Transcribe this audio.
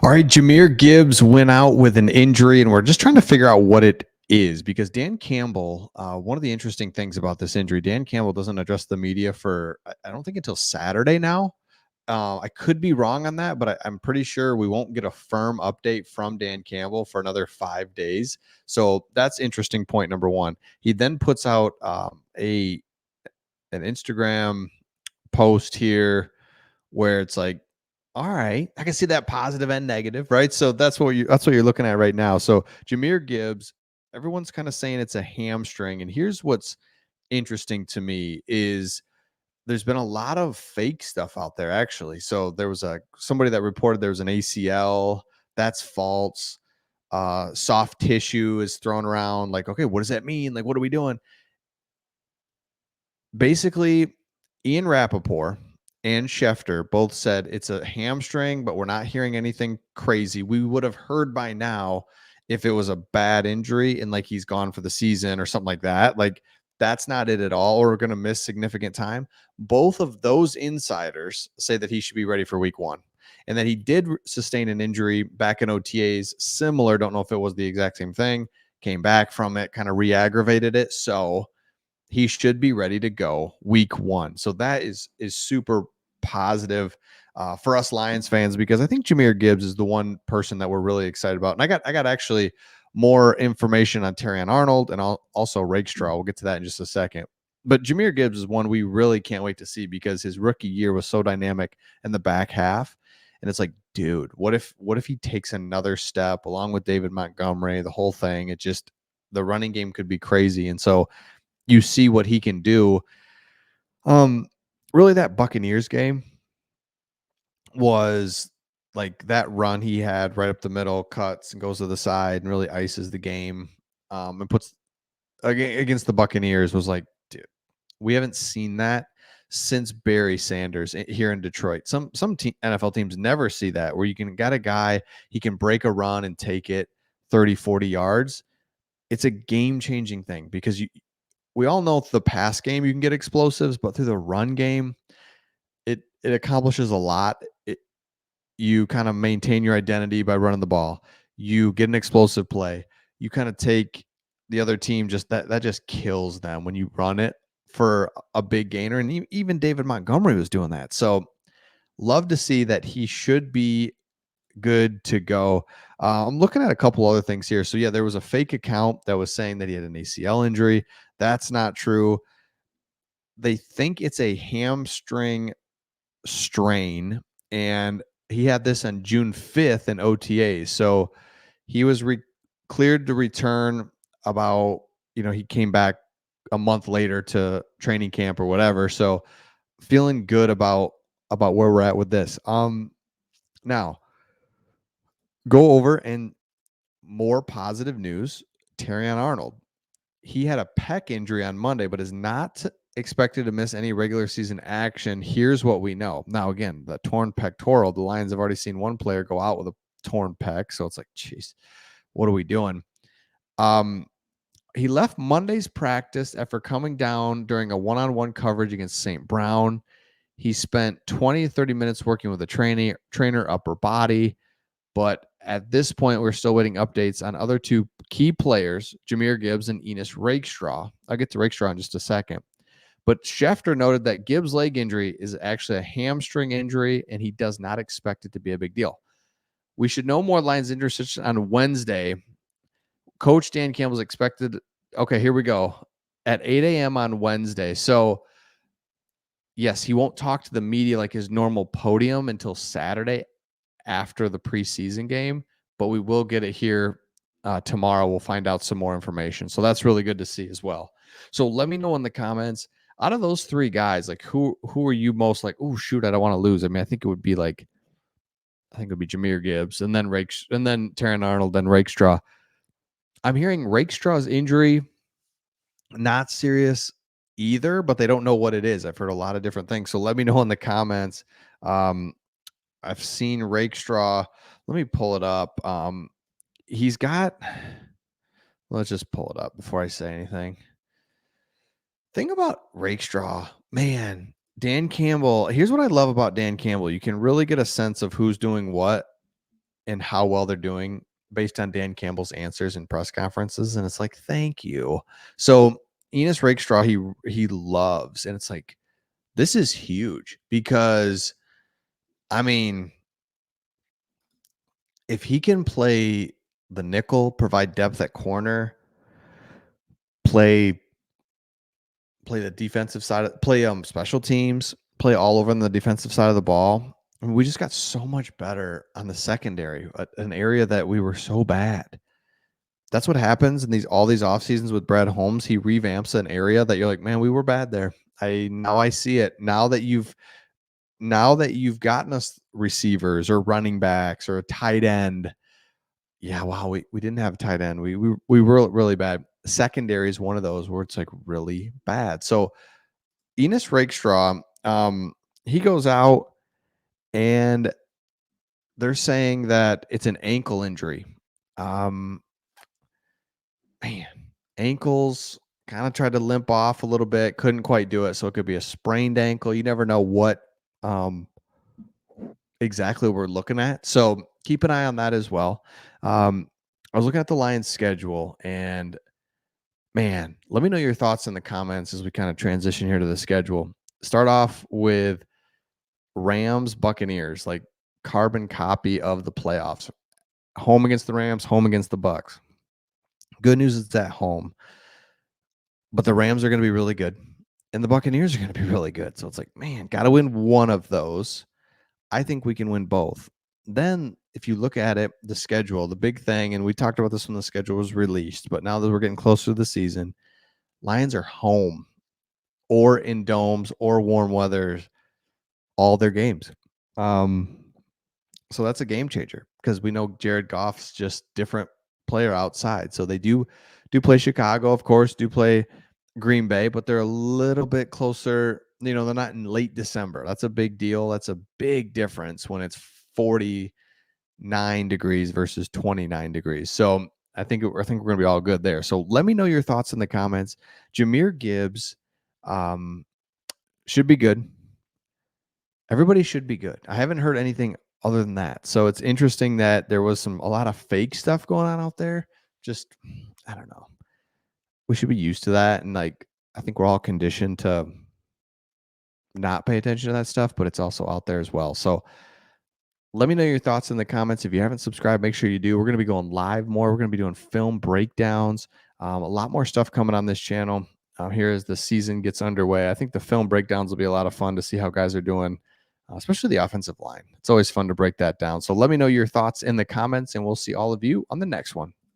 All right, Jahmyr Gibbs went out with an injury, and we're just trying to figure out what it is because Dan Campbell, one of the interesting things about this injury, Dan Campbell doesn't address the media for, I don't think, until Saturday now. I could be wrong on that, but I'm pretty sure we won't get a firm update from Dan Campbell for another 5 days. So that's interesting. Point number one. He then puts out a an Instagram post here where it's like, all right, I can see that positive and negative, right? So that's what you're looking at right now. So Jahmyr Gibbs, everyone's kind of saying it's a hamstring, and here's what's interesting to me is there's been a lot of fake stuff out there actually. So there was somebody that reported there was an ACL. That's false. Soft tissue is thrown around. Like, okay, what does that mean? Like, what are we doing? Basically, Ian Rappaport and Schefter both said it's a hamstring, but we're not hearing anything crazy. We would have heard by now if it was a bad injury and like he's gone for the season or something like that. Like, that's not it at all, or we're going to miss significant time. Both of those insiders say that he should be ready for week one and that he did sustain an injury back in OTAs, similar. Don't know if it was the exact same thing, came back from it, kind of re-aggravated it. So he should be ready to go week one. So that is super positive for us Lions fans, because I think Jahmyr Gibbs is the one person that we're really excited about. And I got actually more information on Terrion Arnold and also Rakestraw. We'll get to that in just a second. But Jahmyr Gibbs is one we really can't wait to see because his rookie year was so dynamic in the back half. And it's like, dude, what if he takes another step along with David Montgomery, the whole thing? It just, the running game could be crazy. And so you see what he can do. Really, that Buccaneers game was like that run he had right up the middle, cuts and goes to the side and really ices the game. And puts against the Buccaneers was like, dude, we haven't seen that since Barry Sanders here in Detroit. Some NFL teams never see that, where you can got a guy, he can break a run and take it 30, 40 yards. It's a game-changing thing because we all know the pass game you can get explosives, but through the run game, it accomplishes a lot. You kind of maintain your identity by running the ball. You get an explosive play. You kind of take the other team, just that just kills them when you run it for a big gainer. And even David Montgomery was doing that. So love to see that he should be good to go. I'm looking at a couple other things here. So yeah, there was a fake account that was saying that he had an ACL injury. That's not true. They think it's a hamstring strain, and he had this on June 5th in OTAs. So he was cleared to return about, he came back a month later to training camp or whatever. So feeling good about where we're at with this. Now go over and more positive news. Terrion Arnold, he had a pec injury on Monday, but is not expected to miss any regular season action. Here's what we know. Now, again, the torn pectoral, the Lions have already seen one player go out with a torn pec. So it's like, geez, what are we doing? He left Monday's practice after coming down during a one-on-one coverage against St. Brown. He spent 20 to 30 minutes working with a trainer upper body. But at this point, we're still waiting updates on other two key players, Jahmyr Gibbs and Ennis Rakestraw. I'll get to Rakestraw in just a second. But Schefter noted that Gibbs' leg injury is actually a hamstring injury, and he does not expect it to be a big deal. We should know more Lions injury on Wednesday. Coach Dan Campbell's expected. Okay, here we go. At 8 a.m. on Wednesday. So, yes, he won't talk to the media like his normal podium until Saturday after the preseason game, but we will get it here tomorrow. We'll find out some more information. So that's really good to see as well. So let me know in the comments, out of those three guys, like who are you most like, oh shoot, I don't want to lose. I mean, I think it would be Jahmyr Gibbs and then Terrion Arnold, then Rakestraw. I'm hearing Rakestraw's injury, not serious either, but they don't know what it is. I've heard a lot of different things. So let me know in the comments. I've seen Rakestraw. Let me pull it up. He's got, let's just pull it up before I say anything. Thing about Rakestraw, man, Dan Campbell, here's what I love about Dan Campbell. You can really get a sense of who's doing what and how well they're doing based on Dan Campbell's answers in press conferences, and it's like, thank you. So Ennis Rakestraw, he loves, and it's like, this is huge because I mean, if he can play the nickel, provide depth at corner, play the defensive side, play special teams, play all over on the defensive side of the ball. I mean, we just got so much better on the secondary, an area that we were so bad. That's what happens in all these off seasons with Brad Holmes. He revamps an area that you're like, man, we were bad there. Now I see it. Now that you've gotten us receivers or running backs or a tight end. Yeah, wow, we didn't have a tight end. We were really bad. Secondary is one of those where it's like really bad. So Ennis Rakestraw, he goes out and they're saying that it's an ankle injury. Man, ankles kind of tried to limp off a little bit, couldn't quite do it. So it could be a sprained ankle. You never know what exactly we're looking at. So keep an eye on that as well. I was looking at the Lions schedule, and man, let me know your thoughts in the comments as we kind of transition here to the schedule. Start off with Rams, Buccaneers, like carbon copy of the playoffs. Home against the Rams, home against the Bucs. Good news is it's at home. But the Rams are going to be really good, and the Buccaneers are going to be really good. So it's like, man, got to win one of those. I think we can win both. Then, if you look at it, the schedule, the big thing, and we talked about this when the schedule was released, but now that we're getting closer to the season, Lions are home or in domes or warm weather all their games. So that's a game changer because we know Jared Goff's just different player outside. So they do play Chicago, of course, do play Green Bay, but they're a little bit closer. They're not in late December. That's a big deal. That's a big difference when it's 49 degrees versus 29 degrees. So I think we're going to be all good there. So let me know your thoughts in the comments. Jahmyr Gibbs should be good. Everybody should be good. I haven't heard anything other than that. So it's interesting that there was a lot of fake stuff going on out there. Just, I don't know. We should be used to that. And I think we're all conditioned to not pay attention to that stuff, but it's also out there as well. So let me know your thoughts in the comments. If you haven't subscribed, make sure you do. We're going to be going live more. We're going to be doing film breakdowns. A lot more stuff coming on this channel here as the season gets underway. I think the film breakdowns will be a lot of fun to see how guys are doing, especially the offensive line. It's always fun to break that down. So let me know your thoughts in the comments, and we'll see all of you on the next one.